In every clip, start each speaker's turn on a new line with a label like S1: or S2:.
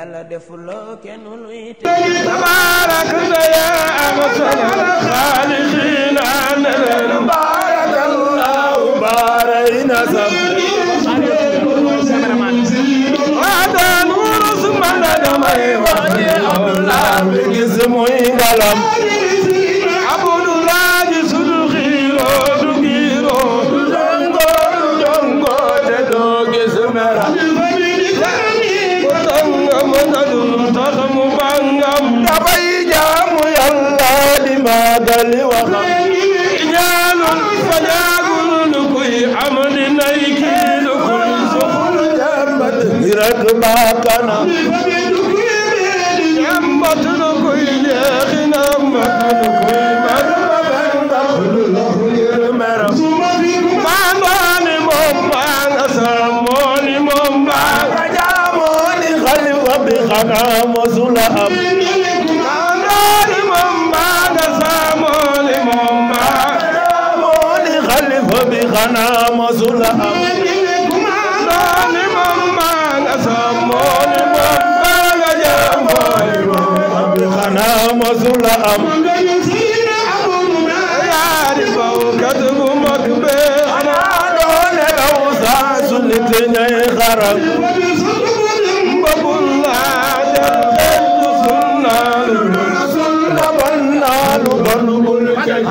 S1: yàlla defuloo kenn luy
S2: tabarak ya amasal khaliqin anal barakallahu barayna sabri wada nuru sumana damay wadi abdullah bi gismuy ngalam magali waxam ñaanul fa ñaagul kuy amali nay kiilu kuy soxul jambat rek bakana jambat nu kuy jeexinam nu kuy mara maandooni moom maa nga saamooni moom maa nga jaamooni xalifa bi xanaa mosula am xana mosula am maandooni moom maa nga saamooni moom maa nga jaamooni moom bi xana mosula am yaari bawkat bu mag be xanaa doone law saa su nit ñay xaram mbabul laa jal xeetu sunnaalu la bannaalu banugul kañ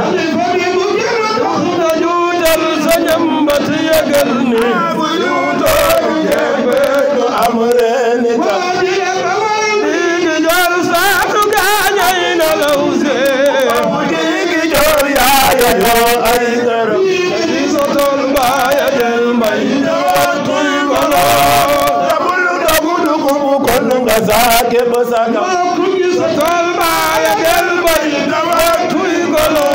S2: ñambat yëgal ni yuutoo jebe du am reeni tam diigi joor saatu gaañay na law see diigi joor yaaya yoo ay dara di sotol baaya del mbay tuy golo dabul dugubu kon nga saake ba saga sotol baaya del mbay tuy golo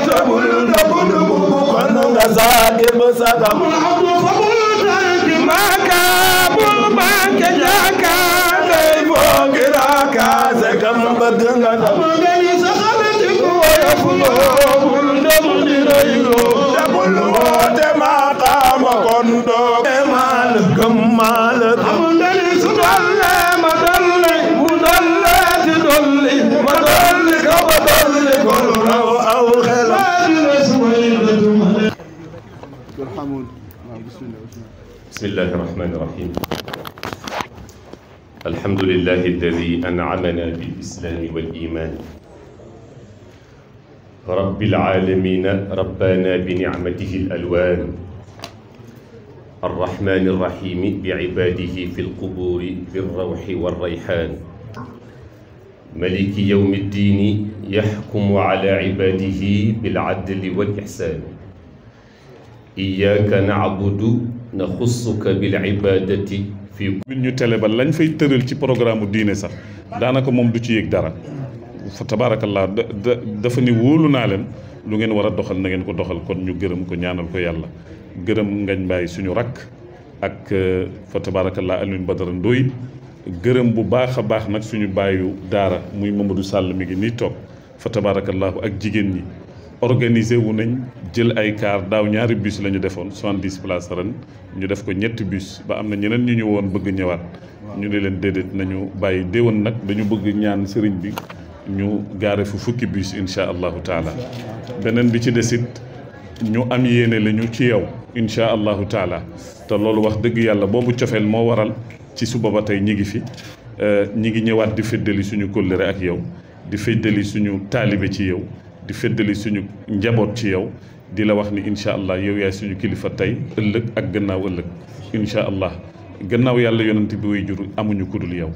S2: dabul dugubu kon nga saake ba saga maka bul manke jaka day fogi raka segam bëgg nga ndam woyofulo bul dem di reylo bul woote maqaama kon doo mal gëm mal su dolle ma dolle mu dolle ti dolli ma dolli ka ba dolli kon raw aw xel
S3: بسم الله الرحمن الرحيم الحمد لله الذي أنعمنا بالإسلام والإيمان رب العالمين ربنا بنعمته الألوان الرحمن الرحيم بعباده في القبور بالروح والريحان ملك يوم الدين يحكم على عباده بالعدل والإحسان إياك نعبد نخصك بالعبادة في
S4: ñu télé ba lañ fay tëral ci programme diine sax daanaka moom du ci yëg dara fa tabarakallah dafa ni wóolu naa leen lu ngeen war a doxal na ngeen ko doxal kon ñu gërëm ko ñaanal ko yàlla gërëm ngañ mbaay suñu rakk ak fa tabarakallah Alioune Badara Ndoye gërëm bu baax a baax nag suñu bàyyu daara muy Mamadou Sall mi ngi nii toog fa tabarakallahu ak jigéen ñi organisé wu nañ jël ay car daaw ñaari bus la ñu defoon 70 places ren ñu def ko ñetti bus ba am na ñeneen ñu ñu woon bëgg ñëwaat ñu ne leen déedéet nañu bàyyi déwoon nag dañu bëgg ñaan sëriñ bi ñu gaare fu fukki bus insha allahu taala beneen bi ci desit ñu am yéene la ñu ci yow insha allahu taala te loolu wax dëgg yàlla boobu cofeel moo waral ci suba ba tey ñi ngi fi ñi ngi ñëwaat di feddali suñu kóllëre ak yow di feddali suñu taalibe ci yow di feddali suñu njaboot ci yow di la wax ni incha allah yow yaay suñu kilifa tey ëllëg ak gannaaw ëllëg incha allah gannaaw yàlla yonent bi way jur amuñu kudul yow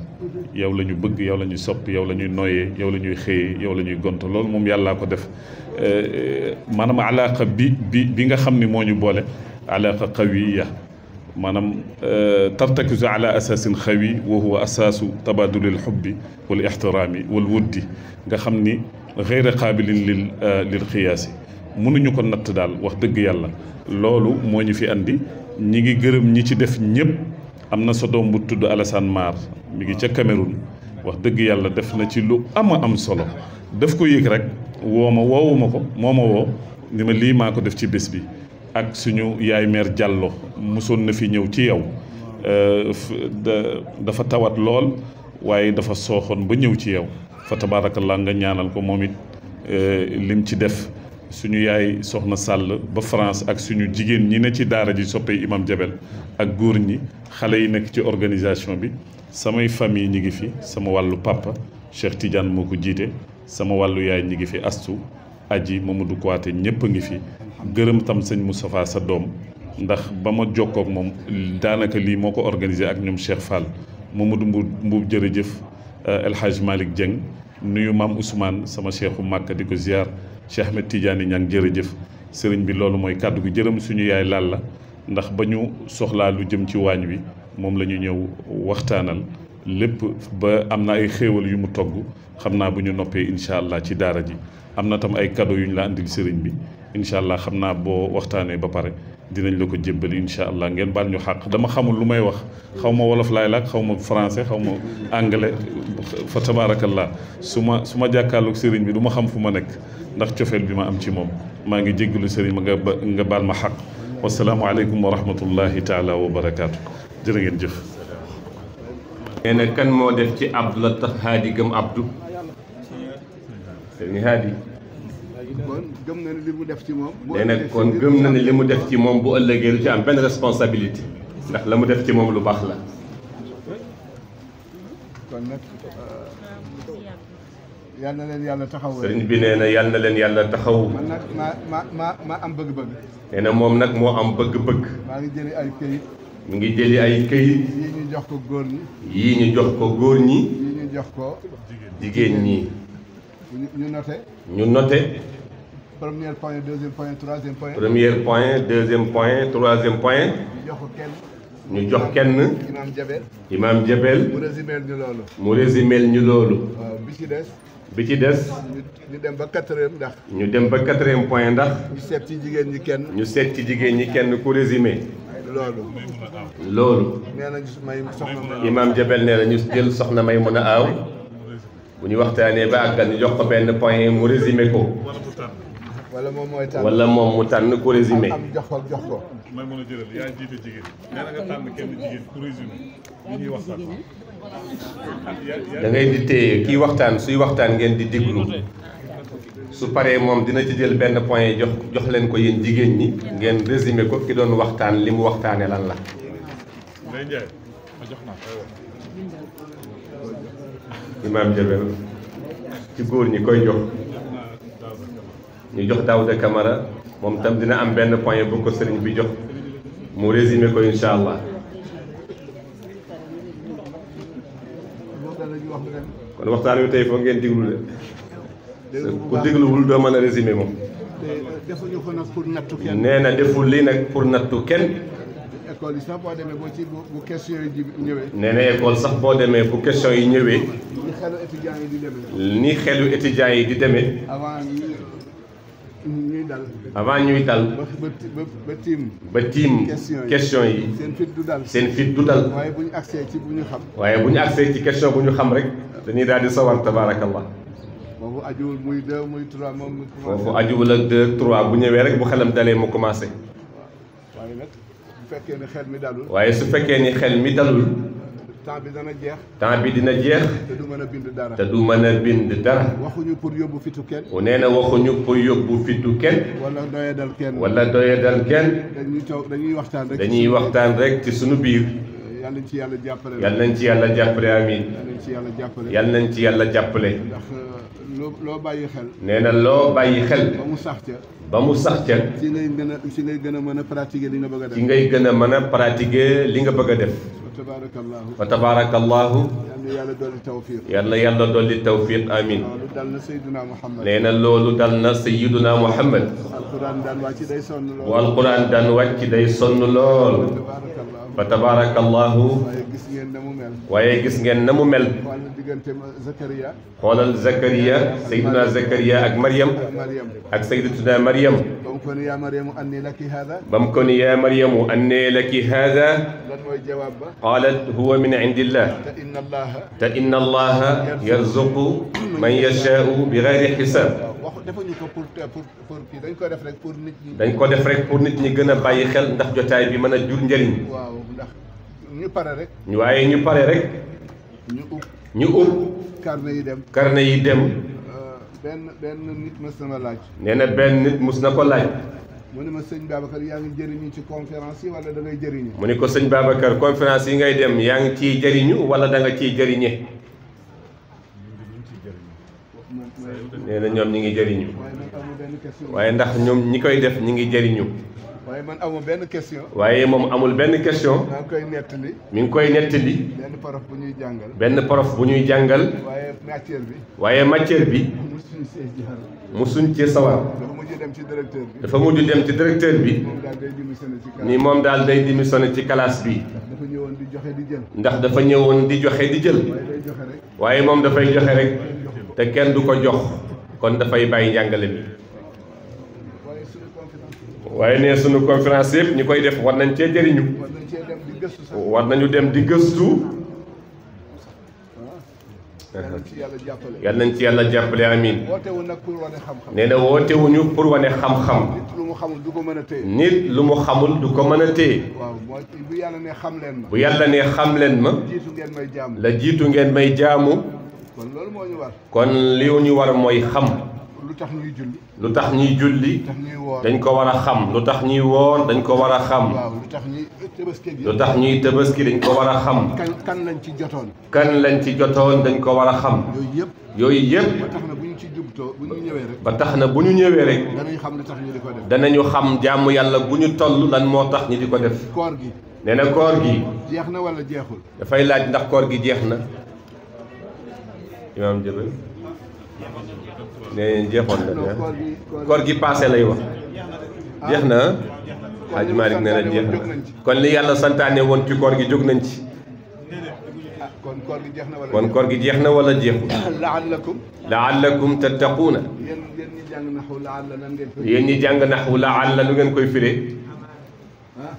S4: yow la ñu bëgg yow la ñuy sopp yow la ñuy noyyee yow la ñuy xëyee yow la ñuy gont loolu moom yàllaa ko def maanaam alaaqa bi nga xam ni moo ñu boole alaaqa qawiya maanaam tartakisu ala asaasin xawi wa huwa asaasu tabadulil xubbi wal ixtiraami wal wuddi nga xam ni xeyra qaabilin lil xiyaasi mënuñu ko natt daal wax dëgg yàlla loolu moo ñu fi andi ñi ngi gërëm ñi ci def ñëpp am na sa doom bu tudd Alassane Mar mi ngi ca Cameroun wax dëgg yàlla def na ci lu am solo daf ko yëg rek woowuma ko moo ma woo ni ma lii maa ko def ci bés bi ak suñu yaay mère Diallo mosoon na fi ñëw ci yow dafa tawat lool waaye dafa sooxoon ba ñëw ci yow fa tabarakallah nga ñaanal ko moom it lim ci def suñu yaay soxna Sall ba France ak suñu jigéen ñi ne ci daara ji soppee imam Jabel ak góor ñi xale yi nekk ci organisation bi samay famille ñi ngi fi sama wàllu papa Cheikh Tidiane moo ko jiite sama wàllu yaay ñi ngi fi astu aji Mamadou Kouaté ñëpp a ngi fi gërëm tam sëñ Moustapha sa doom ndax ba ma jokkook moom daanaka lii moo ko organisé ak ñoom Cheikh Fall Mamadou Mbuub jërëjëf El Hadj Malick Dieng nuyu maam Ousmane sama cheikhu Màkka di ko ziar Cheikh Ahmed Tidiane Niang jërëjëf sëriñ bi loolu mooy kàddu gi jërëm suñu yaay Lalla ndax ba ñu soxlaa lu jëm ci waañ wi moom la ñu ñëw waxtaanal lépp ba am na ay xéewal yu mu togg xam naa bu ñu noppee incha allah ci daara ji am na tam ay cadeau yu ñu la andil sëriñ bi incha allah xam naa boo waxtaanee ba pare dinañ la ko jébbali incha allah ngeen baal ñu xàq dama xamul lu may wax xaw ma wolof laay làkk xaw ma français xaw ma anglais fa tabaarakallah su ma jàkkaarloog sëriñ bi du ma xam fu ma nekk ndax cofeel bi ma am ci moom maa ngi jéggalu sëriñ ma nga baal ma xàq wasalaamu aleykum wa rahmatullahi taala wa barakaatu jërë ngeen jëf.
S3: nee na kan moo def ci Abdou la tax Haadi gëm Abdou sëriñ Haadi
S5: kon gëm na ne li mu def ci moom.
S3: nee na kon gëm na ne li mu def ci moom bu ëllëgee lu ci am benn responsabilité ndax la mu def ci moom lu baax la.
S5: kon nag yal na leen yàlla taxaw.
S3: sëriñ bi nee na yal na leen yàlla taxaw.
S5: man nag maa am bëgg-bëgg.
S3: nee na moom nag moo am bëgg-bëgg.
S5: maa ngi jëli ay këyit.
S3: mu ngi jëli ay këyit.
S5: yii ñu jox ko góor ñi.
S3: yii ñu jox ko góor ñi.
S5: yii ñu jox ko
S3: jigéen ñi.
S5: ñu noté.
S3: ñu noté.
S5: premier point deuxième point troisième point.
S3: premier point deuxième point troisième point.
S5: ñu jox ko kenn.
S3: ñu jox kenn.
S5: Imam Jabel.
S3: Imam Jabel.
S5: mu résumé ñu loolu.
S3: mu résumé ñu loolu.
S5: waaw bi ci des.
S3: bi ci des.
S5: ñu dem ba quatrième ndax.
S3: ñu dem ba quatrième point ndax.
S5: ñu seet ci jigéen ñi kenn.
S3: ñu seet ci jigéen ñi kenn ku résumé. loolu.
S5: nee nañu may soxna may.
S3: Imam Jabel nee na ñu jël soxna may mën a aaw. bu ñu waxtaanee ba àggal ñu jox ko benn point mu résumé ko.
S5: wala moom mooy tànn.
S3: wala moom mu tànn ko résumé.
S5: am jox ko.
S4: may mën a jëlal yaa jiite jigéen nee na nga tànn kenn jigéen pour résumé li ñuy waxtaan.
S3: da ngay di téye kii waxtaan suy waxtaan ngeen di déglu su paree moom dina ci jël benn point jox leen ko yéen jigéen ñi ngeen résumé ko ki doon waxtaan li mu waxtaanee lan la.
S4: Ndeye Ndiaye ma jox naa
S3: Imam Jabel ci góor ñi koy jox ñu jox Daouda Camara moom tam dina am benn point bu ko sëriñ bi jox mu résumé ko incha allah. kon waxtaan wi tey foog ngeen déglu de ku dégluwul doo mën a résumé moom.
S5: defuñu ko nag pour nattu kenn.
S3: nee na deful lii nag pour nattu kenn.
S5: école yi sax boo demee bu question yi ñëwee.
S3: nee na école sax boo demee bu question yi ñëwee.
S5: ni xelu étudiants yi di demee.
S3: ni xelu étudiants yi di demee.
S5: avant ñuy dal.
S3: ba tiim.
S5: ba tiim.
S3: question yi.
S5: seen fit du dal.
S3: seen fit du dal.
S5: waaye bu ñu accès ci bu ñu xam.
S3: waaye bu ñu accès ci question bu ñu xam rek dañuy daal di sawar tabaarakallah.
S5: foofu ajuwul muy 2 muy 3 moom mu commencé.
S3: foofu ajuwul ak 2 3 bu ñëwee rek bu xelam dalee mu commencé.
S5: waaye nag bu fekkee ne xel mi dalul.
S3: waaye su fekkee ni xel mi dalul.
S5: temps bi dana jeex.
S3: temps bi dina jeex.
S5: te du mën a bind dara.
S3: te du mën a bind dara.
S5: waxuñu pour yóbbu fitu kenn.
S3: nee na waxuñu pour yóbbu fitu kenn.
S5: wala doye dal kenn.
S3: wala doye dal kenn.
S5: dañuy waxtaan rek.
S3: dañuy waxtaan rek ci sunu biir.
S5: yal nañ ci yàlla jàppale.
S3: yal nañ ci yàlla jàppale amiin.
S5: yal nañ ci yàlla jàppale.
S3: yal nañ ci yàlla jàppale.
S5: ndax loo bàyyi xel.
S3: nee na loo bàyyi xel.
S5: ba mu sax ca.
S3: ba mu sax ca.
S5: ci ngay gën a mën a pratiquer li nga bëgg a def.
S3: ci ngay gën a mën a pratiquer li nga bëgg a def.
S5: fa tabarakallahu.
S3: fa tabarakallahu.
S5: yàlla dolli tawfiq.
S3: yàlla dolli tawfiq amiin.
S5: loolu dal na Seydina Muhammad.
S3: nee na loolu dal na Seydina Muhammad.
S5: alquran daan wàcc day sonn lool.
S3: bu alquran daan wàcc day sonn lool. fa tabarakallahu.
S5: waaye gis ngeen na mu mel.
S3: waaye gis ngeen na mu mel.
S5: xoolal diggante Zakaria.
S3: xoolal Zakaria Seydina Zakaria ak Mariam. ak Seydatuna Mariam.
S5: ba mu ko ni yaa Mariamu anni laki haada.
S3: ba mu ko ni yaa Mariamu anni laki haada.
S5: lan mooy jawaab ba.
S3: qaalat huwa min indillah. te inna allaha yarzuqu man yashaau bi gayri xisaab.
S5: defuñu ko pour kii dañ ko def rek pour nit ñi.
S3: dañ ko def rek pour nit ñi gën a bàyyi xel ndax jotaay bi mën a jur njëriñ.
S5: waaw ndax ñu pare rek.
S3: waaye ñu pare rek. ñu ub
S5: carnet yi dem.
S3: carnet yi dem.
S5: benn nit mës na ma laaj.
S3: nee na benn nit mus na ko laaj.
S5: mu ne ma sëñ Babacar yaa ngi jëriñu ci conférence yi wala da ngay jëriñu.
S3: mu ne ko sëñ Babacar conférence yi ngay dem yaa ngi ciy jëriñu wala da nga ciy jëriñe. nee na ñoom ñi ngi jëriñu. waaye ndax ñoom ñi koy def ñi ngi jëriñu.
S5: waaye man amul benn question.
S3: waaye moom amul benn question.
S5: maa ngi koy nettali.
S3: mi ngi koy nettali.
S5: benn prof bu ñuy jàngal.
S3: benn prof bu ñuy jàngal.
S5: waaye matière bi.
S3: waaye matière bi. musuñ ci sawar.
S5: dafa mujj dem ci directeur bi.
S3: dafa mujj dem ci directeur bi.
S5: moom daal day démissionné ci classe.
S3: ni moom daal day démissionné ci classe bi.
S5: dafa ñëwoon di joxe di jël.
S3: ndax dafa ñëwoon di joxe di jël.
S5: waaye day joxe rek.
S3: waaye moom dafay joxe rek. te kenn du ko jox. kon dafay bàyyi njàngale bi.
S5: waaye suñu conférence.
S3: waaye ne sunu conférence yëpp ñi koy def war nañ cee jëriñu.
S5: war nañ cee dem di gëstu sax.
S3: war nañu dem di gëstu.
S5: yal nañ ci yàlla jàppale.
S3: yal nañ ci yàlla jàppale amiin.
S5: wootewu nag pour wane xam-xam.
S3: nee na wootewuñu pour wane xam-xam.
S5: nit lu mu xamul du ko mën a téye.
S3: nit lu mu xamul du ko mën a téye.
S5: waaw mooy bu yàlla ne xam leen ma.
S3: bu yàlla ne xam leen ma.
S5: jiitu ngeen may jaamu.
S3: la jiitu ngeen may jaamu.
S5: kon loolu moo ñu war.
S3: kon li ñu war mooy xam.
S5: lu tax ñuy julli.
S3: lu tax ñuy julli.
S5: lu tax ñuy woor.
S3: dañ ko war a xam. lu tax ñuy woor dañ ko war a xam.
S5: waaw lu tax ñuy tabaski gi.
S3: lu tax ñuy tabaski dañ ko war a xam.
S5: kan lañ ci jotoon.
S3: kan lañ ci jotoon dañ ko war a xam.
S5: yooyu yëpp.
S3: yooyu yëpp.
S5: ba tax na bu ñu ci jubtoo bu ñu ñëwee rek.
S3: ba tax na bu ñu ñëwee rek.
S5: danañ xam lu tax ñu di ko def.
S3: danañu xam jaamu yàlla bu ñu toll lan moo tax ñi di ko def.
S5: koor gi.
S3: nee na koor gi.
S5: jeex na wala jeexul.
S3: dafay laaj ndax koor gi jeex na. imaam Jabel. nee jeexoon na. koor gi passé lay wax. jeex na. Hadj Malick nee na jeex na kon li yàlla santaane woon ci koor gi jóg nañ ci.
S5: kon koor gi jeex na wala.
S3: kon koor gi jeex na wala jeexul.
S5: laallakum.
S3: laallakum tattaquuna.
S5: yéen ñi jàng naxu laalla nan ngeen koy.
S3: yéen ñi jàng naxu laalla lu ngeen koy firee.
S5: ah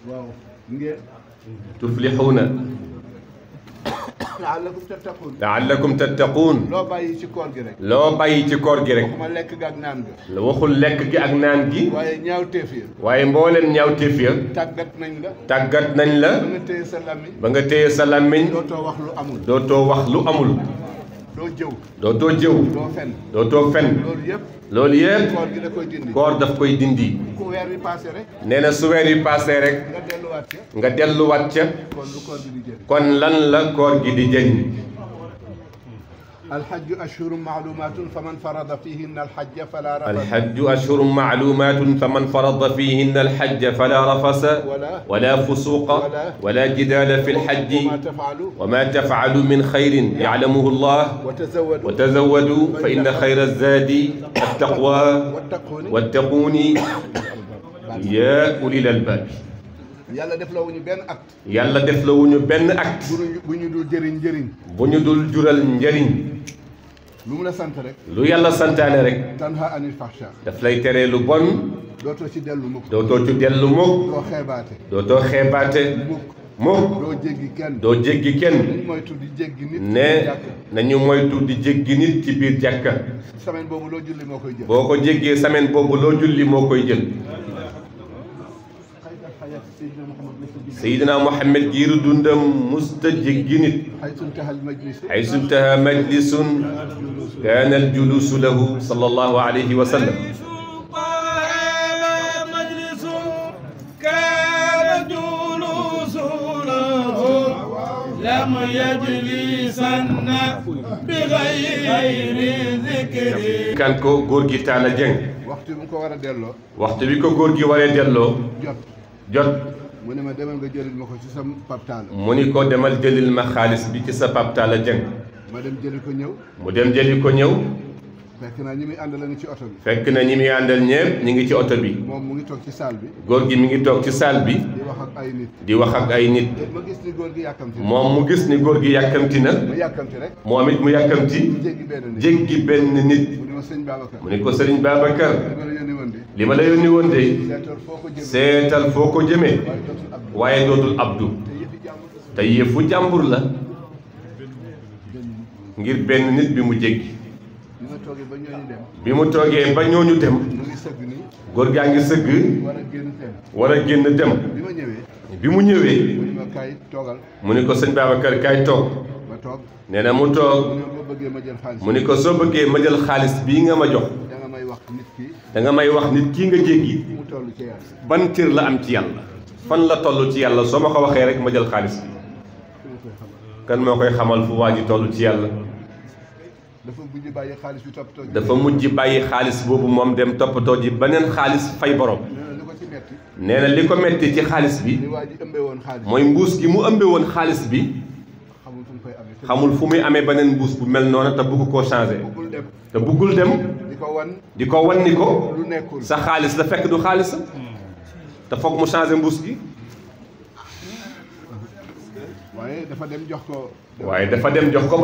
S5: waaw ngeen.
S3: tuflixuuna.
S5: laallakum tattaquun.
S3: laallakum tattaquun.
S5: loo bàyyi ci koor gi rek.
S3: loo bàyyi ci koor gi rek.
S5: waxuma lekk gi ak naan ga.
S3: waxul lekk gi ak naan gi.
S5: waaye ñaawteef ya.
S3: waaye mbooleen ñaawteef ya.
S5: tàggat nañ la.
S3: tàggat nañ la.
S5: ba nga téye sa làmmiñ.
S3: ba nga téye sa làmmiñ.
S5: dootoo wax lu amul.
S3: dootoo wax lu amul.
S5: doo jëw.
S3: dootoo jëw.
S5: doo fen.
S3: dootoo fen.
S5: loolu yëpp.
S3: loolu yëpp.
S5: koor gi da koy dindi.
S3: koor daf koy dindi.
S5: ku weer wi passé rek.
S3: nee na su weer yi passé rek.
S5: nga delluwaat ca.
S3: nga delluwaat ca.
S5: kon lu koor gi di jëriñ.
S3: kon lan la koor gi di jëriñ.
S5: alxajju ashhurun maalumaatun faman farada fihinna alxajja fala rafasa.
S3: alxajju ashhurun maalumaatun faman farada fihinna alxajja fala rafasa. wala fusuqa. wala jidaala fi lxajji. wa ma tafaalu min xayrin yaclamuhu llah. wa tazawwadu fa inna xayra zaadi attaqwa. wattaquuni yaa ulil albaab.
S5: yàlla def la wuñu benn acte.
S3: yàlla def la wuñu benn acte.
S5: bu ñu dul jëriñ njëriñ.
S3: bu ñu dul jural njëriñ.
S5: lu mu la sant rek.
S3: lu yàlla santaane rek.
S5: tanha anil fahsha.
S3: daf lay tere lu bon.
S5: dootoo ci dellu mukk.
S3: dootoo ci dellu mukk.
S5: doo xeebaate.
S3: dootoo xeebaate. mukk.
S5: doo jéggi kenn.
S3: doo jéggi kenn.
S5: nañ moytu di jéggi nit.
S3: ne nañu moytu di jéggi nit ci biir jàkka.
S5: semaine boobu loo julli moo koy jël.
S3: boo ko jéggee semaine boobu loo julli moo koy jël. Seydina Muhammad giiru dundam musta jéggi nit. xaysu intaha majlisun kaana aljuluusu lahu sallallahu alayhi wa sallam.
S2: lam yajlisanna bi ghayri dhikri.
S3: kan ko góor gi Talla Dieng.
S5: waxtu bi mu ko war a delloo.
S3: waxtu bi ko góor gi waree delloo. jot.
S5: mu ne ma demal nga jëlil ma ko ci sa Pape Talla.
S3: mu ni ko demal jëlil ma xaalis bi ci sa Pape Talla Dieng.
S5: ma dem jëli ko ñëw.
S3: mu dem jëli ko ñëw.
S5: fekk na ñi muy àndal a ngi ci oto bi.
S3: fekk na ñi muy àndal ñëpp ñi ngi ci oto bi.
S5: moom mu ngi toog ci salle bi.
S3: góor gi mi ngi toog ci salle bi.
S5: di wax ak ay nit.
S3: di wax ak ay nit.
S5: ma gis ni góor gi yàkkamti.
S3: moom mu gis ni góor gi yàkkamti na.
S5: mu yàkkamti rek.
S3: moom it mu yàkkamti. jéggi benn nit.
S5: mu ne ma sëñ Babacar.
S3: mu ne ko sëriñ Babacar.
S5: li ma la yónni woon de.
S3: li ma la yónni woon de. seetal foo ko jëmee. waaye dootul abdu. te yëfu jàmbur la. ngir benn nit bi mu jéggi. bi mu toogee ba ñooñu dem. góor gaa ngi sëgg. war a génn dem. bi mu ñëwee. mu ni ko sëñ Babacar kaay toog. nee na mu toog mu ni ko soo bëggee ma jël xaalis bii nga ma jox da nga may wax nit kii nga jéggi ban cër la am ci yàlla fan la toll ci yàlla soo ma ko waxee rek ma jël xaalis bi kan moo koy xamal fu waa ji toll ci yàlla dafa mujj bàyyi xaalis boobu moom dem toppatoo ji beneen xaalis fay borom nee na li ko metti ci xaalis bi mooy mbuus gi mu ëmbe woon xaalis bi xamul fu muy amee beneen mbuus bu mel noonu te bugg koo changé te buggul dem di ko wan ni ko sa xaalis la fekk du xaalis te foog mu changé mbuus gi
S5: waaye dafa dem jox ko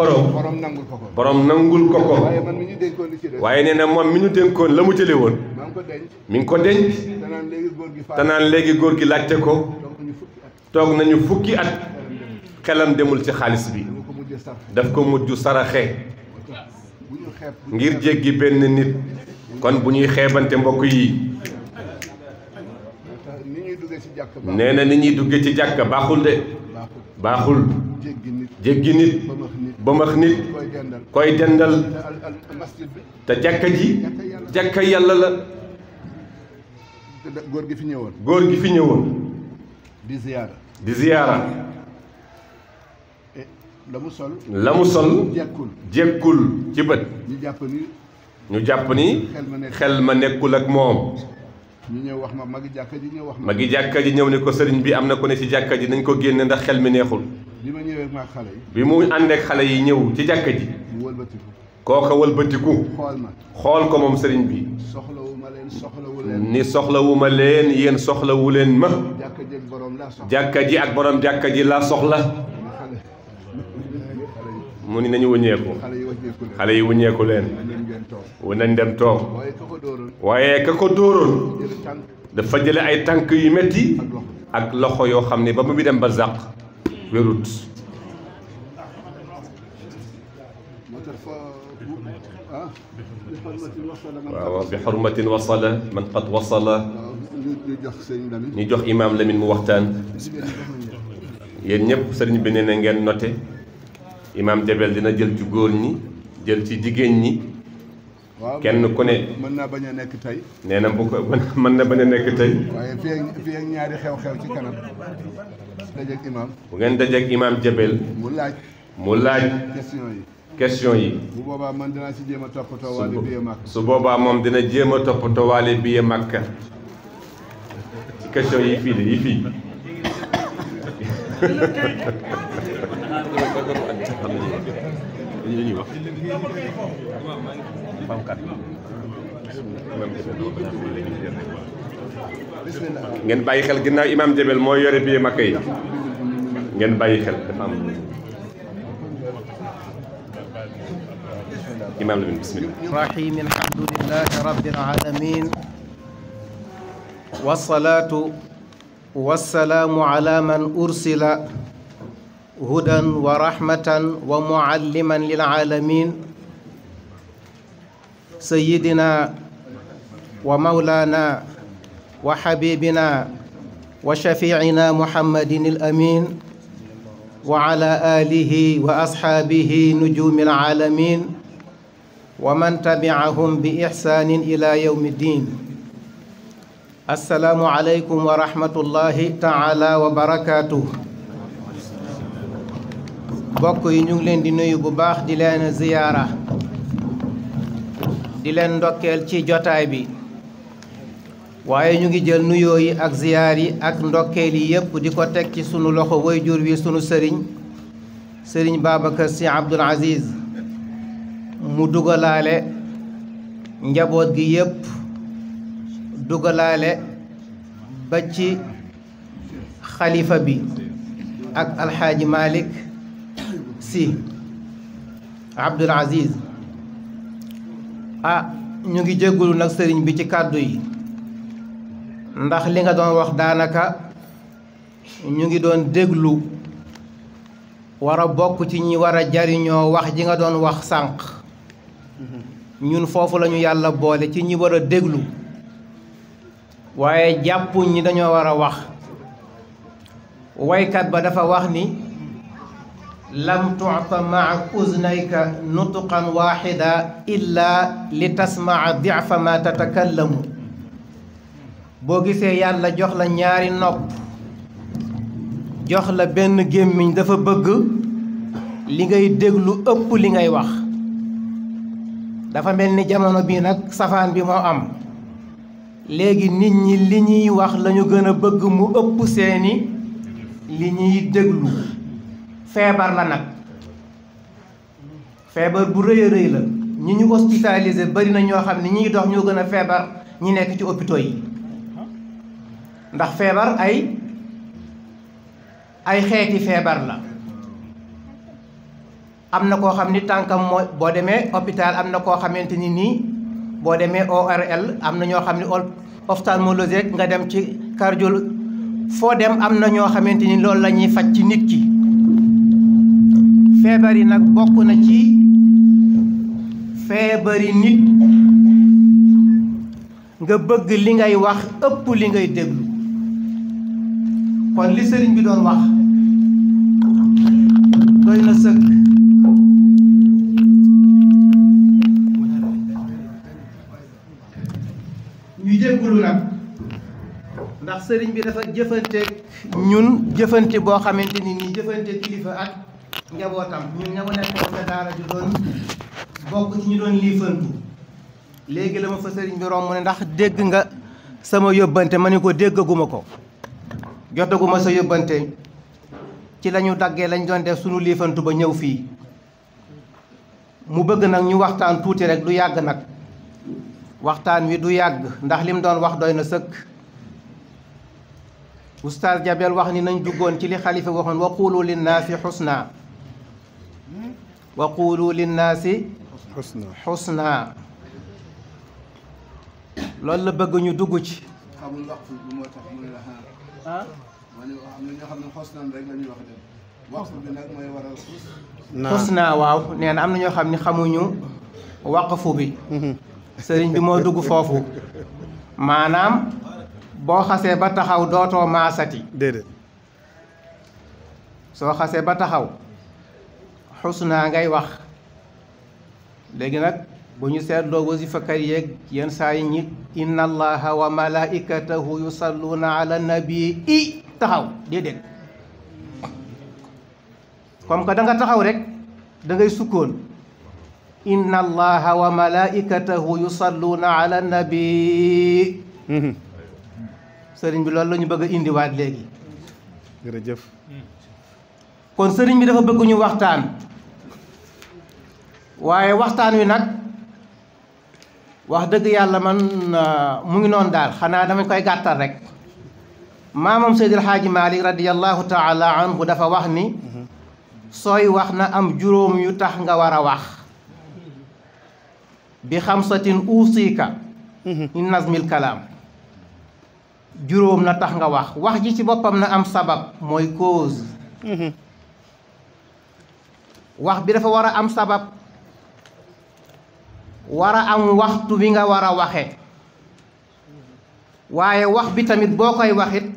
S3: borom nangul ko ko waaye nee na moom mi ñu dénkoon la mu jële woon mi ngi ko denc te naan léegi góor gi laajte ko toog nañu fukki at xelam demul ci xaalis bi daf ko mujj saraxe ngir jéggi benn nit kon bu ñuy xeebante mbokk yi nee na ni ñuy duggee ci jàkka baaxul de baaxul jéggi nit ba max nit koy dendal te jàkka yàlla la
S5: góor gi fi ñëwoon
S3: di ziyaara la mu sol jekkul ci bët ñu jàpp ni xel ma nekkul ak moom
S5: ñu ñëw wax ma
S3: magi jàkka ji ñëw ni ko sëriñ bi am na ko ne ci jàkka ji nañ ko génne ndax xel mi neexul
S5: bi ma ñëwee ak xale yi
S3: bi mu àndeek xale yi ñëw ci jàkka ji kooka wëlbatiku xool ko moom sëriñ bi ni soxlawuma leen yéen soxlawu leen ma jàkka ji ak borom jàkka ji laa soxla mu ni nañu wëññeeku xale yi wëññeeku leen nañ dem toog waaye ka ko dóoroon dafa jële ay tànk yu metti ak loxo yoo xam ne ba mu bi dem ba zàq wérut waaw bi xurmatin wasala man qad wasala ñu jox imaam Lamine mu waxtaan yéen ñëpp sëriñ bi nee na ngeen noté imaam Jabel dina jël ci góor ñi jël ci jigéen ñi kenn ku ne
S5: mën naa bañ a nekk tey
S3: nee na bu ko mën na bañ a nekk tey
S5: waaye fii ak ñaari xew-xew ci kanam dajeeg imaam
S3: bu ngeen dajeeg imaam Jabel mu laaj question yi
S5: bu boobaa man dinaa ci jéem a toppatoo waale biye màkk
S3: su boobaa moom dina jéem a toppatoo waale biye màkk ci question yi fii de yi fii ngeen bàyyi xel ginnaaw imaam Jabel mooy yore biye màkk yi ngeen bàyyi xel dafa am imaam Lamine bismillah
S1: rahim alhamdulillahi rabbil alamin wassalatu wassalaamu ala man ursila hudan wa rahmatan wa mualliman lil alamin sayyidina wa mawlana wa habibina wa shafiicina muhammadin al amin wa ala alihi wa ashaabihi nujumi al alamin wa man tabi'ahum bi ihsaanin ila yawmi ddin assalaamu aleykum wa rahmatullahi taala wa barakaatuh mbokk yi ñu ngi leen di nuyu bu baax di leen ziyaara di leen ndokkeel ci jotaay bi waaye ñu ngi jël nuyoo yi ak ziyaar yi ak ndokkeel yi yépp di ko teg ci sunu loxo waajur wi sunu sëriñ Babacar Sy Abdoul Aziz mu dugalaale njaboot gi yépp dugalaale ba ci xalifa bi ak alxaaji Malick Sy Abdoul Aziz ñu ngi jéggulu nag sëriñ bi ci kàddu yi ndax li nga doon wax daanaka ñu ngi doon déglu war a bokk ci ñi war a jariñoo wax ji nga doon wax sànq ñun foofu lañu yàlla boole ci ñi war a déglu waaye jàppuñ ñi dañoo war a wax waykat ba dafa wax ni lam tuta maa uznayka nutqan waxida illa li tasmaa difa ma tatakallamu boo gisee yàlla jox la ñaari nopp jox la benn gémmiñ dafa bëgg li ngay déglu ëpp li ngay wax dafa mel ni jamono bii nag safaan bi moo am léegi nit ñi li ñuy wax lañu gën a bëgg mu ëpp seeni li ñuy déglu feebar la nag feebar bu rëy a rëy la ñi ñu hospitalisé bari na ñoo xam ne ñiy dox ñoo gën a feebar ñi nekk ci hôpitaux yi ndax feebar ay xeeti feebar la am na koo xam ni tànkam mooy boo demee hôpital am na koo xamante ni nii boo demee ORL am na ñoo xam ne ophtalmologie nga dem ci cardiologue foo dem am na ñoo xamante ni loolu la ñuy faj ci nit ki feebar yi nag bokk na ci feebari nit nga bëgg li ngay wax ëpp li ngay déglu kon li sëriñ bi doon wax doy na sëkk ñu jéggulu nag ndax sëriñ bi dafa jëfante ñun jëfante boo xamante ni nii jëfante kilifa ak njabootam ñun ña ko nekkoon sa daara ju doon bokk ci ñu doon liifantu léegi la ma fa sëriñ bi romb ne ndax dégg nga sama yóbbante ma ni ko déggaguma ko jotaguma sa yóbbante ci la ñu daggee lañ doon def sunu liifantu ba ñëw fii mu bëgg nag ñu waxtaan tuuti rek du yàgg nag waxtaan wi du yàgg ndax lim doon wax doy na sëkk oustaz Jabel wax ni nañ duggoon ci li xalifa waxoon wa qulu linnaasi xusna wa qulu linnaasi xusna loolu la bëgg ñu dugg ci
S5: xamul waqf bi moo tax mu ne la ah ma ne am na ñoo xam ne xusnan rek la ñuy wax dem waqf bi nag mooy waral
S1: xusna waaw nee na am na ñoo xam ne xamuñu waqfu bi sëriñ bi moo dugg foofu maanaam boo xasee ba taxaw dootoo maasati
S6: déedéet
S1: soo xasee ba taxaw xusna ngay wax léegi nag bu ñu seetloo wasifakat yeeg yenn saa yi ñi inna allaha wa malaikatahu yusalluuna ala nabii i taxaw déedéet comme que da nga taxaw rek da ngay sukkoon inna allaha wa malaikatahu yusalluuna ala nabii sëriñ bi loolu la ñu bëgg a indiwaat léegi
S6: jërëjëf
S1: kon sëriñ bi dafa bëgg ñu waxtaan waaye waxtaan wi nag wax dëgg yàlla man mu ngi noonu daal xanaa dama koy gàttal rek maamam Seydil Haaji Malik radiyallahu taala anhu dafa wax ni sooy wax na am juróom yu tax nga war a wax bi xamsatin uusika in nazmil kalaam juróom na tax nga wax ji ci boppam na am sabab mooy cause wax bi dafa war a am sabab war a am waxtu bi nga war a waxe waaye wax bi tamit boo koy waxit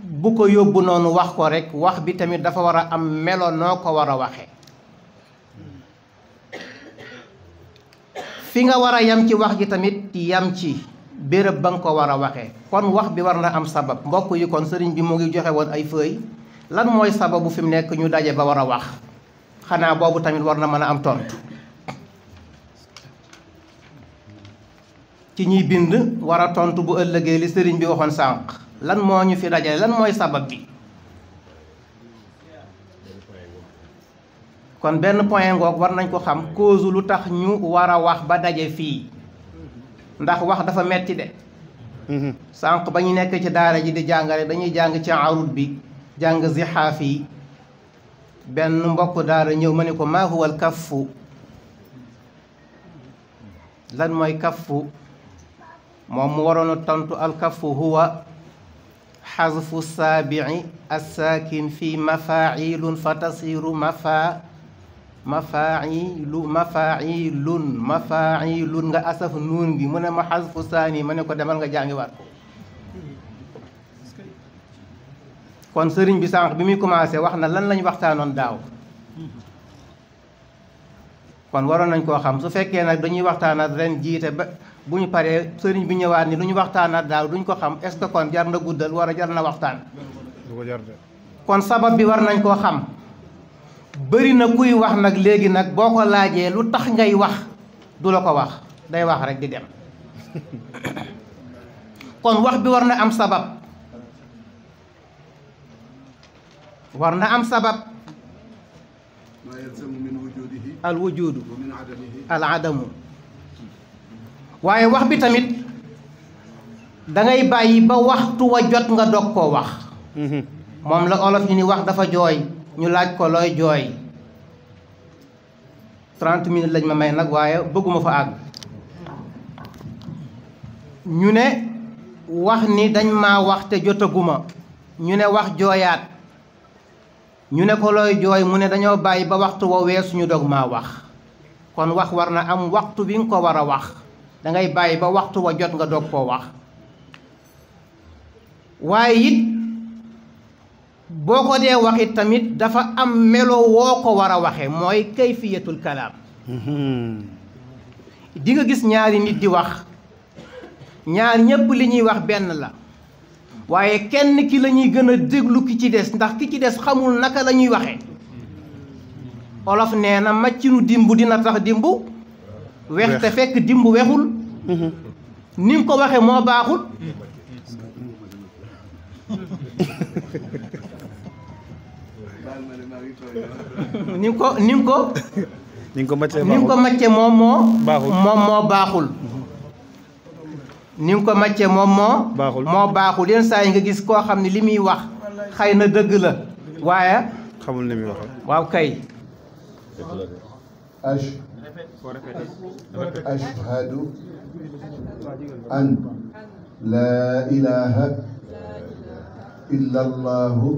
S1: bu ko yóbbu noonu wax ko rek wax bi tamit dafa war a am melo noo ko war a waxe fi nga war a yam ci wax ji tamit yam ci béréb ba nga ko war a waxee kon wax bi war na am sabab mbokk yi kon sëriñ bi mu ngi joxe woon ay feuilles lan mooy sababu fi mu nekk ñu daje ba war a wax xanaa boobu tamit war na mën a am tontu ci ñuy bind war a tontu bu ëllëgee li sëriñ bi waxoon sànq lan moo ñu fi dajale lan mooy sabab bi kon benn point ngoog war nañ ko xam cause lu tax ñu war a wax ba daje fii ndax wax dafa metti de sànq ba ñu nekk ci daara ji di jàngale dañuy jàng ci arut bi jàng zixaaf yi benn mbokk daara ñëw ma ne ko maa huwa al kaffu lan mooy kaffu moom mu waroon a tontu al kaffu huwa xasfu saabici assaakin fi mafaacilun fa tasiru mafaacilun nga asaf nuun gi mu ne ma xasfu saani ma ne ko demal nga jàngiwaat ko kon sëriñ bi sànq bi muy commencé wax na lan lañ waxtaanoon daaw kon waroon nañ koo xam su fekkee nag dañuy waxtaanaat ren jiite ba bu ñu paree sëriñ bi ñëwaat ni lu ñu waxtaanaat daaw duñ ko xam est-ce que kon jar na guddal war a jar na waxtaan kon sabab bi war nañ koo xam bëri na kuy wax nag léegi nag boo ko laajee lu tax ngay wax du la ko wax day wax rek di dem kon wax bi war na am sabab al wujudu al adamu waaye wax bi tamit dangay bàyyi ba waxtu wa jot nga dog koo wax moom la olof yi ni wax dafa jooy ñu laaj ko looy jooy 30 minutes lañ ma may nag waaye bëgguma fa àgg ñu ne wax ni dañ maa wax te jotaguma ñu ne wax jooyaat ñu ne ko looy jooy mu ne dañoo bàyyi ba waxtu wa weesu ñu dog maa wax kon wax war na am waxtu bi nga ko war a wax dangay bàyyi ba waxtu wa jot nga dog koo wax waaye it boo ko dee wax it tamit dafa am melo woo ko war a waxe mooy kayfiyatul kalaam di nga gis ñaari nit di wax ñaar ñépp li ñuy wax benn la waaye kenn ki la ñuy gën a déglu ki ci des ndax ki ci des xamul naka la ñuy waxe olof nee na maccinu dimb dina tax dimb wex te fekk dimb wexul ni mu ko waxe moo baaxul ni mu ko macce moom moo baaxul ni nga ko macce moom moo baaxul yenn saa yi nga gis koo xam ne li muy wax xëy na dëgg la waaye
S6: xamul ni muy wax
S1: waaw kay
S5: ashhadu an laa ilaha illa allahu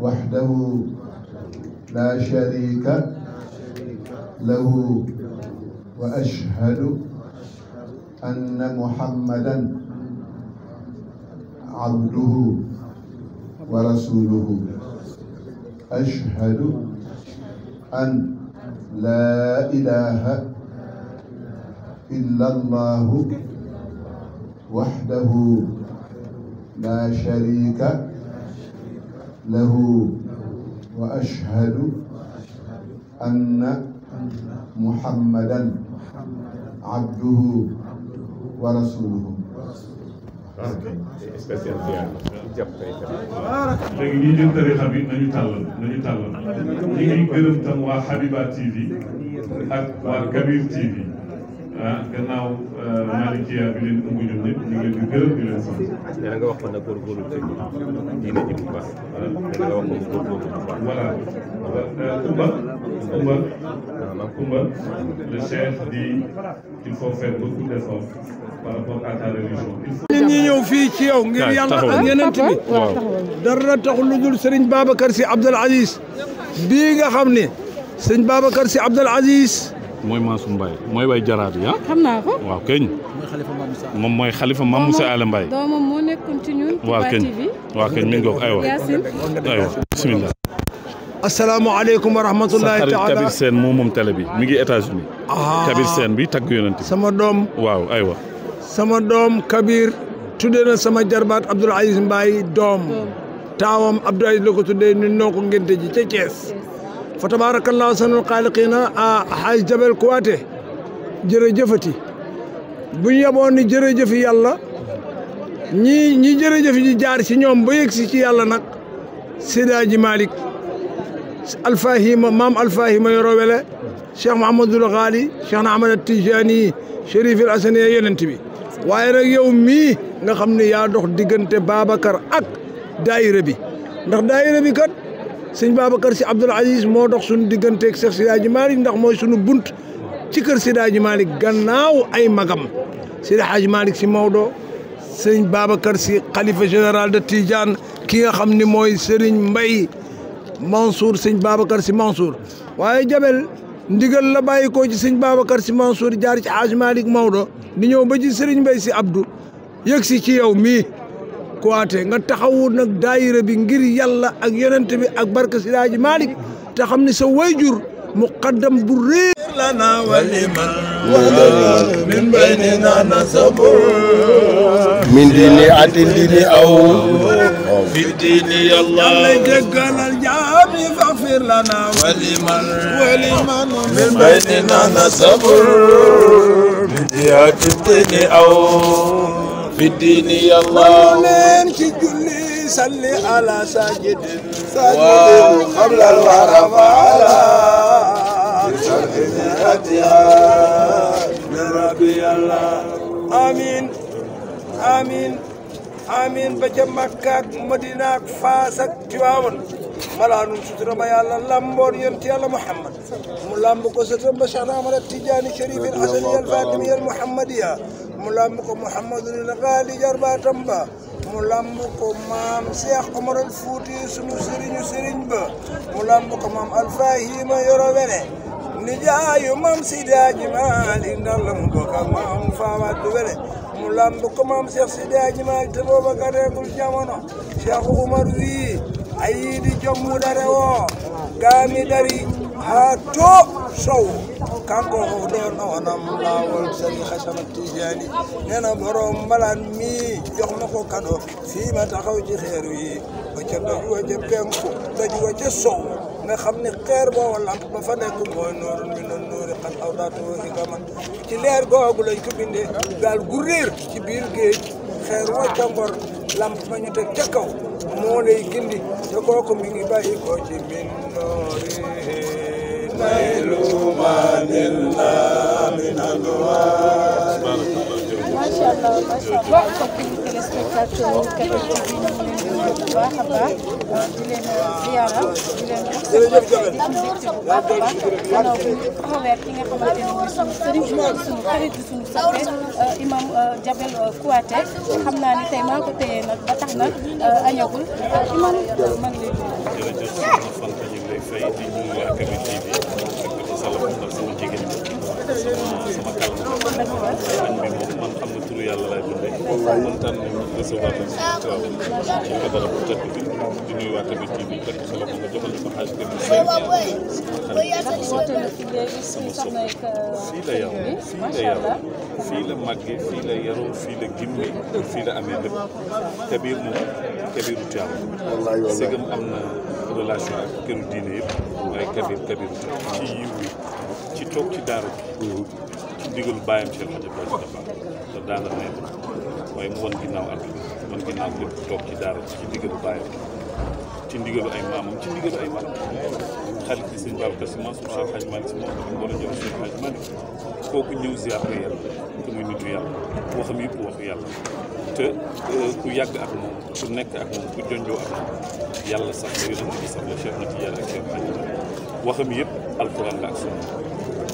S5: wahdahu la sharika lahu wa ashhadu anna muhammadan abduhu wa rasuluhu ashhadu an la ilaha illa allahu wahdahu la sharika lahu wa ashhadu anna muhammadan abduhu wa rasuluhu.
S4: léegi ñi jël tarixa bi nañu tàllal ñi ngi gërëm tam waa Habiba TV ak waa Kabir TV gannaaw Malikia bi leen ëmb ñoom ñëpp ñu ngi leen di gërëm di leen sant.
S3: nee na nga wax ko nag góorgóorlu ci diine ji bu baax. nee na nga wax ko góorgóorlu bu baax.
S4: voilà Kumba le chef dit il faut faire beaucoup d'efforts par rapport à ta religion.
S2: nit ñi ñëw fii ci yow ngir yàlla ak yeneen bi dara taxul lu dul Serigne Babacar Sy Abdoul Aziz bii nga xam ne Serigne Babacar Sy Abdoul Aziz
S4: mooy Mansour Mbaye mooy way jaraat yi
S7: xam naa ko.
S4: waaw keñ moom mooy xalifa Mame Moussa Alla Mbaye
S7: doomam moo nekkoon ci ñun.
S4: waaw keñ waaw keñ mi ngi ko aywa bismillah.
S2: asalaamaaleykum wa rahmatullahi taala.
S4: sa xarit Kabir Sène moom télé bi mi ngi États-Unis Kabir Sène bi tagg yonent bi
S2: sama doom
S4: waaw aywa
S2: sama doom Kabir tuddee na sama jarbaat Abdoul Aziz Mbaye doom taawam Abdoul Aziz la ko tuddee ni noo ko ngénte ji ca Thiès fa tabarakallahu sanul xaaliqiina a xaaj Jabel Kuwaate jërëjëfati bu ñu yeboon ni jërëjëfi yàlla ñi jërëjëf ji jaar ci ñoom ba yegg si ci yàlla nag Sidaaji Malick alfahima maam alfahima yoro wele Cheikh Mouhamadoul Ghali Cheikh na Ahmad Tijani Chérif El Hassani yonent bi waaye nag yow mii nga xam ne yaa dox diggante Babacar ak daayira bi ndax daayira bi kat sëñ Babacar Sy Abdoul Aziz moo dox suñu digganteeg Cheikh Sidaaji Malick ndax mooy suñu bunt ci kër Sidaaji Malick gannaaw ay magam Seydi Hadji Malick Sy Maodo sëñ Babacar Sy xalifa général de Tidiane ki nga xam ni mooy Serigne Mbaye Mansour sëñ Babacar Sy Mansour waaye Jabel ndigal la bàyyi ko ci sëñ Babacar Sy Mansour jaar ci Hadji Malick Maodo di ñëw ba ci Serigne Mbaye Sy Abdou yëg si ci yow mii
S6: Kouyaté nga taxawu nag daayira bi ngir yàlla ak yonent bi ak barke Seydi Hadji Malick te xam ni sa wayjur muqaddam bu rëy
S2: لنا ولمن من بيننا نسب
S7: من ديني عدل ديني أو
S2: في الدين يا الله جقل الجامي فاغفر لنا ولمن من بيننا نسب من جهة الدين أو في الدين يا الله من تجلي صلي على ساجد قبل الورى فعلا من ربي الله آمين آمين آمين بجا مكة مدينة فاسك تواون ملانو ستر ما يالا لامبون ينتي يالا محمد ملامبكو ستر بشارة عمر التجاني شريف الحسنية الفاطمية المحمدية ملامبكو محمد الغالي جربا تنبا ملامبكو مام شيخ عمر الفوتي سنو سرين با ملامبكو مام الفاهيم يروبني نجاي مام سيدي حاجي مالك نالم بوكا مام فامات دوبله ملامبكو مام شيخ سيدي حاجي مالك تبوبا كاريكول جامونو شيخ عمر وي أيدي جمو دارو غامي داري هاتو سو كانكو دون ونام لاول سري خشم التجاني نانا بروم بلان مي جوخناكو كادو فيما تاخاو جي خير وي وجا دو وجا بينكو داجي وجا سو nga xamni xeer bo lamp ba fa nek moy noorun min noor qad awdatu ikaman ci leer googu lañ ko bindé gal gu réer ci biir geej xeer wa ca ngor lamp ba ñu tek ca kaw moo lay gindi te kooku mi ngi bàyyi ko ci min noori naylu manilna min anwar
S8: macha allah mbokki téléspectateur Kébé TV ñu leen di nuyu bu baax a baax di leen ziara di leen jox seen wàccuwaay di am mbégte bu baax a baax gannaaw bi ñu taxawee ki nga xamante ne mooy suñu sëriñ suñu xarit di suñu soppe imam Jabel Kouyaté xam naa ni tey maa ko téye nag ba tax na añagul imam man lay
S4: jërëjëf soxna Fanta ñu ngi lay fay di nuyu waa Kébé TV ak ci salaam ndax sama jigéen sama kàlla añ bi moom man xam na turu yàlla laay dundee kontaan nañu recevoir la si kaw ñu ko dara bu tëdd bi di nuyu waa Kébé TV teg ko sa loxo nga joxal ko xaaj Kébé fii la yaroo fii la màggee fii la yaroo fii la gimmee fii la amee lépp Kabir moom Kabiru Tiwaawan segam am na relation ak këru diine yëpp waaye Kabiru Tiwaawan ci yiw wi ci toog ci daara bi ci ndigalu bàyyam Cheikh Hadj Abdoulaye Dabakh te daana nekk waaye mu wan ginnaaw àdduna wan ginnaaw lépp toog ci daara ci ndigalu bàyyam ci ndigalu ay maamam ci ndigalu ay maamam xalit bi sëñ Babacar Si Mansour Cheikh Hadj Malick Si moom war a jël Cheikh Hadj Malick kooku ñëw ziar ko yàlla te muy nitu yàlla waxam yëpp waxu yàlla te ku yàgg ak moom ku nekk ak moom ku jonjoo ak moom yàlla sax la yonent bi sax la Cheikh na Tidiane ak Cheikh Hadj Malick waxam yëpp alxuraan la ak sunna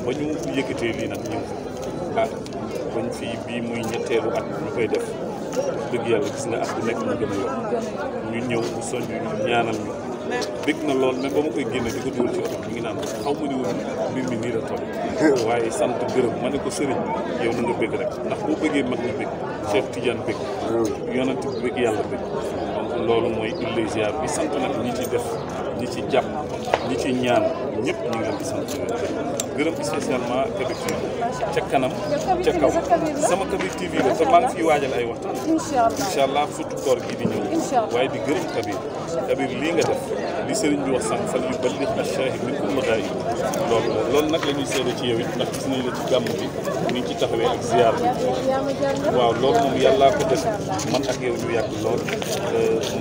S4: ba ñu yëkkatee lii nag ñëw bañ fii bii muy ñetteelu at ñu koy def dëgg yàlla gis nga at bu nekk mu gën a yokk ñu ñëw mu soññ ñu ñaanal ñu bég na lool même ba ma koy génne di ko dugal ci oto mi ngi naan xaw ma ni woon mbir mi nii la toll waaye sant gërëm ma ne ko sëriñ yow na nga bég rek ndax boo bëggee mag ñi bég Cheikh Tidiane bég yonent bi bég yàlla bég donc loolu mooy illay ziar bi sant nag ñi ci def ñi ci jàpp ñi ci ñaan ñëpp ñu ngi leen di sant gërëm spécialement Kébé TV ca kanam ca kaw sama Kébé TV la te maa ngi fiy waajal ay waxtaan incha allah surtout koor gi di ñëw waaye di gërëm Kabir lii nga def li sëriñ bi wax sànq fal yu balligh ash-shahid minkum al-ghaib loolu nag la ñuy seede ci yow it ndax gis nañ la ci gàmm bi ni ci taxawee ak ziar bi waaw loolu moom yàllaa ko def man ak yow ñu yàgg lool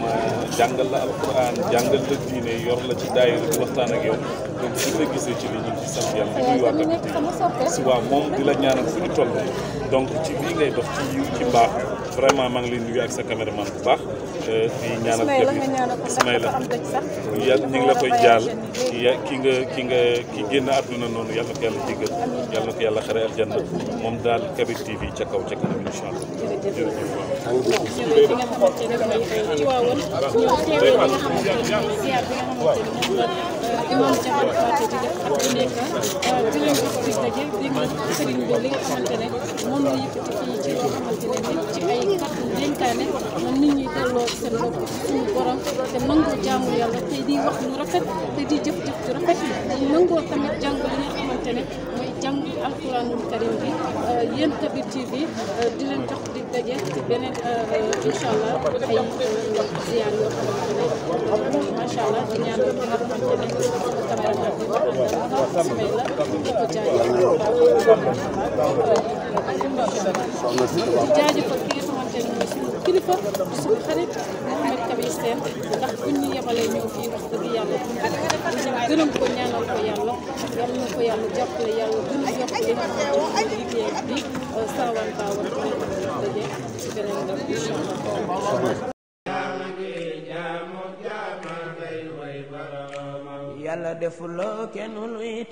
S4: ma jàngal la alquran jàngal la diine yor la ci daayira di waxtaan ak yow donc su la gisee ci li ñu ci sant yàlla di nuyu waa Kébé TV si waaw moom di la ñaanal fu ñu toll donc ci lii ngay dox ci yiw ci mbaax vraiment maa ngi lay nuyu ak sa caméraman bu baax di ñaanal Kébé Ismaïla yàlla ñu ngi la koy jaal ki génn àdduna noonu yàlla ko yàlla jéggal yàlla na ko yàlla xare aljanna moom daal Kébé TV ca kaw ca kanam incha allah jërëjëf
S8: imam Jabal Faté di def at bu nekk di leen jox di daje dégg nga sëriñ bi li nga xamante ne moom la yëkkati fii ci loo xamante ne ni ci ay kàddu dénkaane man nit ñi delloo seen bopp suñu borom te nangoo jaamu yàlla te di wax lu rafet te di jëf-jëf ju rafet di nangoo tamit jàng li nga xamante ne mooy jàng alquranul karim bi yéen Kabir TV di leen jox di daje ci beneen incha allah ay ziar yoo xamante ne macha allah di ñaanal ki nga xamante ne cameraman bi ma àndal Ismaïla di ko jaajëfal di jaajëfal ki nga xamante ne mooy suñu kilifa suñu xarit Mouhamed Kabir Sène ndax buñ ñu yebalee ñëw fii wax dëgg yàlla ñu gërëm ko ñaanal ko yàlla yal na ko yàlla jàppale yàlla gën a yokk li nga xamante ne liggéey bi saawaan baawaan daje ci beneen nga incha allah.
S9: yàlla defuloo kenn luy